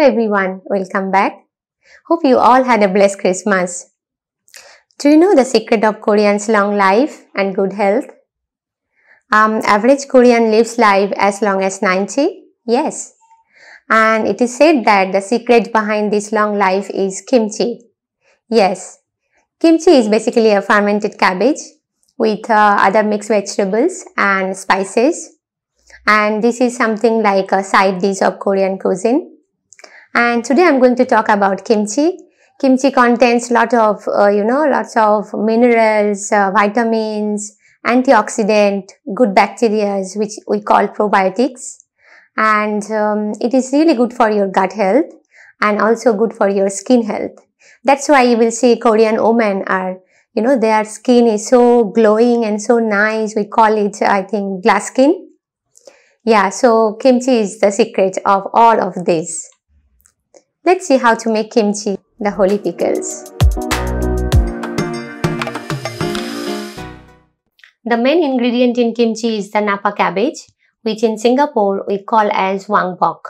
everyone, welcome back. Hope you all had a blessed Christmas. Do you know the secret of Koreans' long life and good health? Average Korean lives life as long as 90? Yes. And it is said that the secret behind this long life is kimchi. Yes. Kimchi is basically a fermented cabbage with other mixed vegetables and spices. And this is something like a side dish of Korean cuisine. And today I'm going to talk about kimchi. Kimchi contains lots of minerals, vitamins, antioxidants, good bacteria, which we call probiotics. And it is really good for your gut health and also good for your skin health. That's why you will see Korean women are, their skin is so glowing and so nice. We call it, I think, glass skin. Yeah, so kimchi is the secret of all of this. Let's see how to make kimchi, the holy pickles. The main ingredient in kimchi is the napa cabbage, which in Singapore we call as wang bok.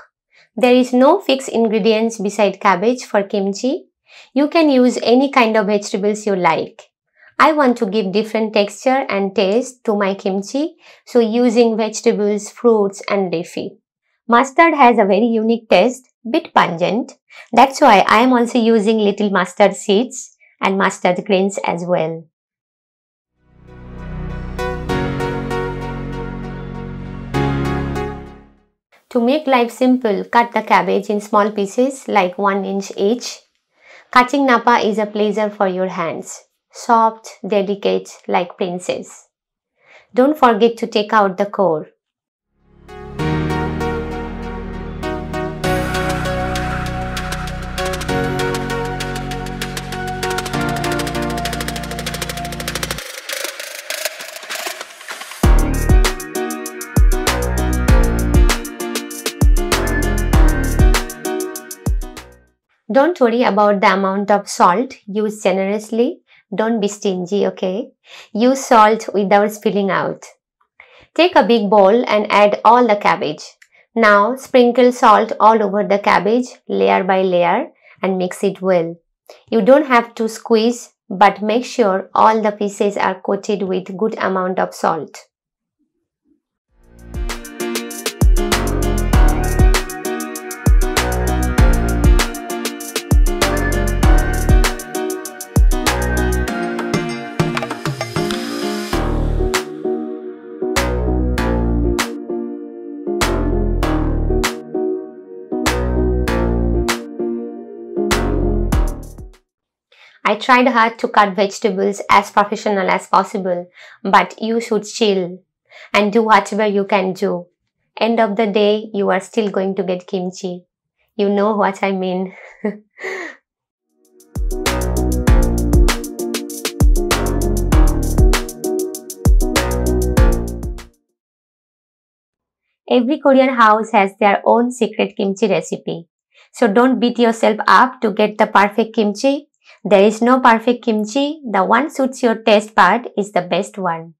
There is no fixed ingredients beside cabbage for kimchi. You can use any kind of vegetables you like. I want to give different texture and taste to my kimchi, so using vegetables, fruits and leafy. Mustard has a very unique taste, bit pungent. That's why I am also using little mustard seeds and mustard grains as well. To make life simple, cut the cabbage in small pieces like 1 inch each. Cutting napa is a pleasure for your hands. Soft, delicate like princess. Don't forget to take out the core. Don't worry about the amount of salt. Use generously. Don't be stingy, okay? Use salt without spilling out. Take a big bowl and add all the cabbage. Now sprinkle salt all over the cabbage, layer by layer, and mix it well. You don't have to squeeze, but make sure all the pieces are coated with good amount of salt. I tried hard to cut vegetables as professional as possible, but you should chill and do whatever you can do. End of the day, you are still going to get kimchi. You know what I mean. Every Korean house has their own secret kimchi recipe. So don't beat yourself up to get the perfect kimchi. There is no perfect kimchi. The one suits your taste bud is the best one.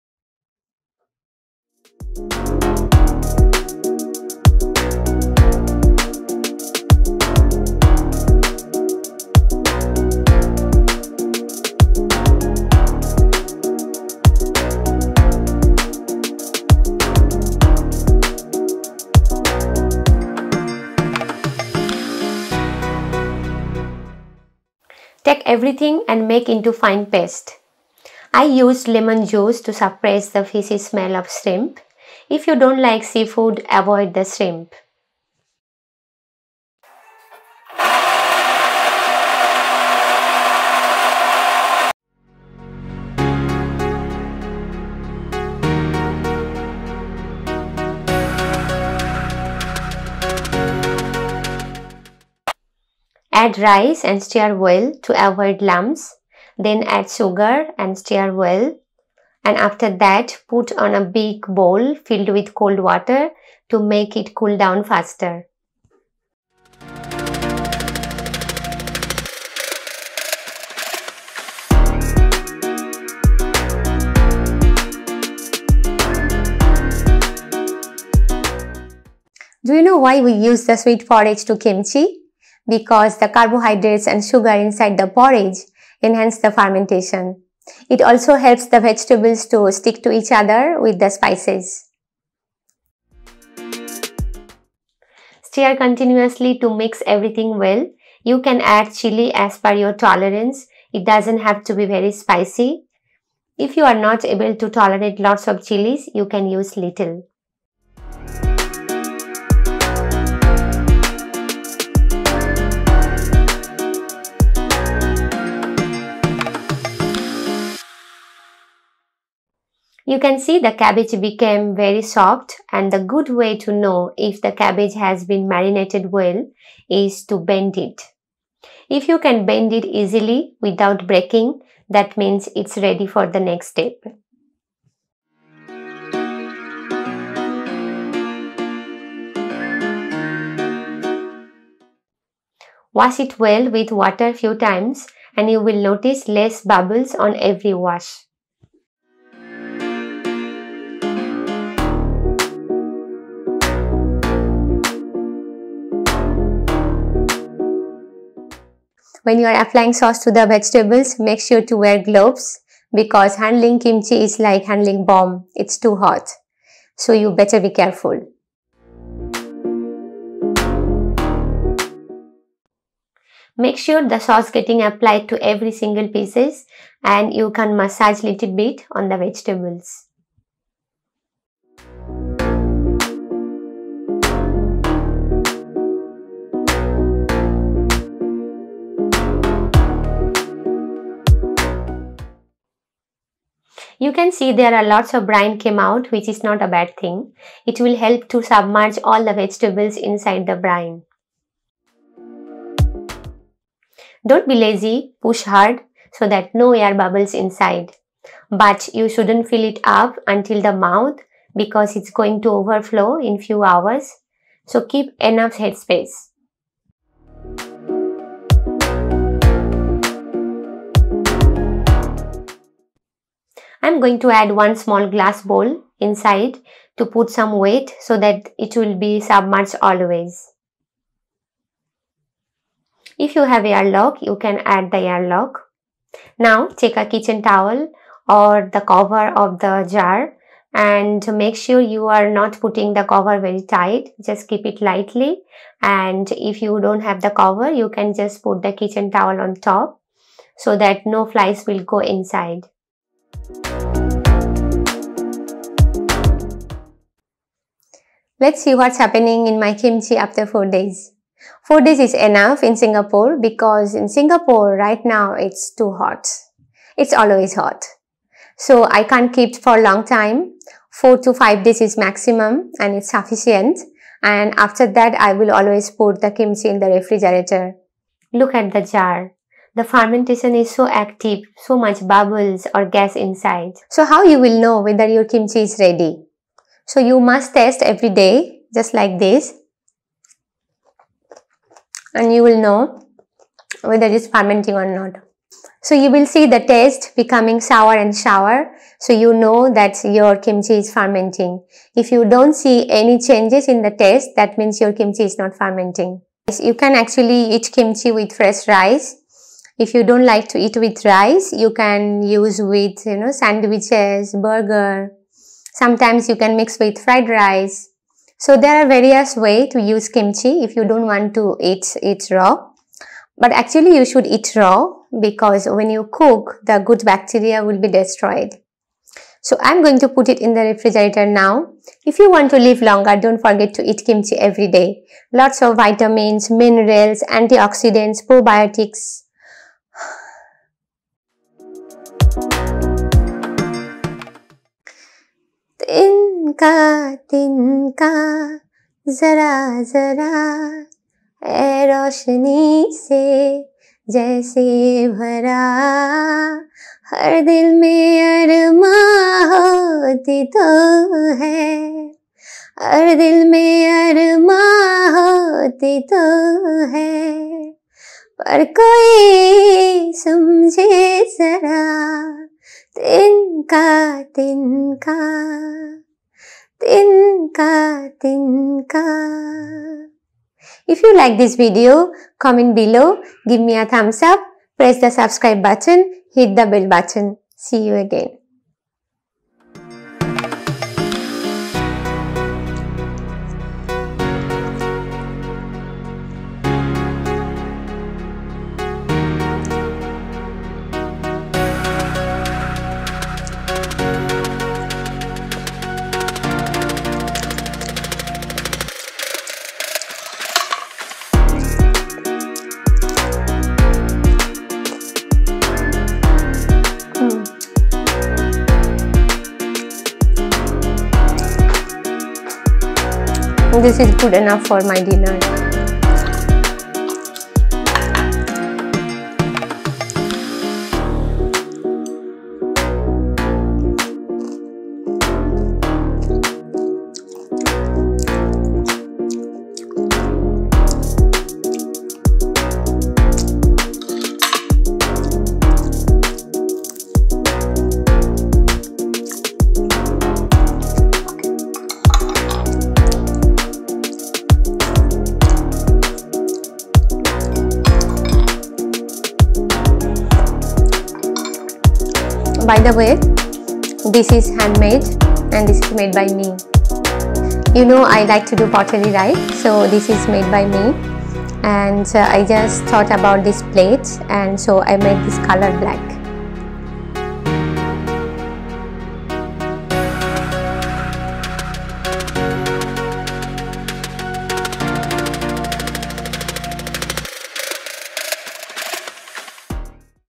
Take everything and make into fine paste. I used lemon juice to suppress the fishy smell of shrimp. If you don't like seafood, avoid the shrimp. Add rice and stir well to avoid lumps. Then add sugar and stir well. And after that, put on a big bowl filled with cold water to make it cool down faster. Do you know why we use the sweet porridge to kimchi? because the carbohydrates and sugar inside the porridge enhance the fermentation. It also helps the vegetables to stick to each other with the spices. Stir continuously to mix everything well. You can add chili as per your tolerance. It doesn't have to be very spicy. If you are not able to tolerate lots of chilies, you can use little. You can see the cabbage became very soft, and the good way to know if the cabbage has been marinated well is to bend it. If you can bend it easily without breaking, that means it's ready for the next step. Wash it well with water few times and you will notice less bubbles on every wash. When you are applying sauce to the vegetables, make sure to wear gloves because handling kimchi is like handling bomb. It's too hot. So you better be careful. Make sure the sauce getting applied to every single pieces and you can massage little bit on the vegetables. You can see there are lots of brine came out, which is not a bad thing. It will help to submerge all the vegetables inside the brine. Don't be lazy, push hard so that no air bubbles inside. But you shouldn't fill it up until the mouth because it's going to overflow in few hours. So keep enough headspace. I'm going to add one small glass bowl inside to put some weight so that it will be submerged always. If you have airlock, you can add the airlock. Now take a kitchen towel or the cover of the jar and make sure you are not putting the cover very tight. Just keep it lightly, and if you don't have the cover, you can just put the kitchen towel on top so that no flies will go inside. Let's see what's happening in my kimchi after 4 days. 4 days is enough in Singapore because in Singapore right now it's too hot. It's always hot. So I can't keep for a long time. 4 to 5 days is maximum and it's sufficient. And after that I will always put the kimchi in the refrigerator. Look at the jar. The fermentation is so active, so much bubbles or gas inside. So how you will know whether your kimchi is ready? So you must test every day, just like this. And you will know whether it's fermenting or not. So you will see the taste becoming sour and sour. So you know that your kimchi is fermenting. If you don't see any changes in the taste, that means your kimchi is not fermenting. You can actually eat kimchi with fresh rice. If you don't like to eat with rice, you can use with, sandwiches, burger. Sometimes you can mix with fried rice. So there are various ways to use kimchi if you don't want to eat it raw. But actually you should eat raw because when you cook, the good bacteria will be destroyed. So I'm going to put it in the refrigerator now. If you want to live longer, don't forget to eat kimchi every day. Lots of vitamins, minerals, antioxidants, probiotics. तिनका जरा जरा ए रोशनी से जैसे भरा हर दिल में अरमां होती तो है हर दिल में अरमां होती तो है पर कोई समझे जरा तिनका तिनका तिनका तिनका If you like this video, comment below, give me a thumbs up, press the subscribe button, hit the bell button. See you again. This is good enough for my dinner. By the way, this is handmade and this is made by me. You know, I like to do pottery, right? So this is made by me, and I just thought about this plate, and so I made this color black.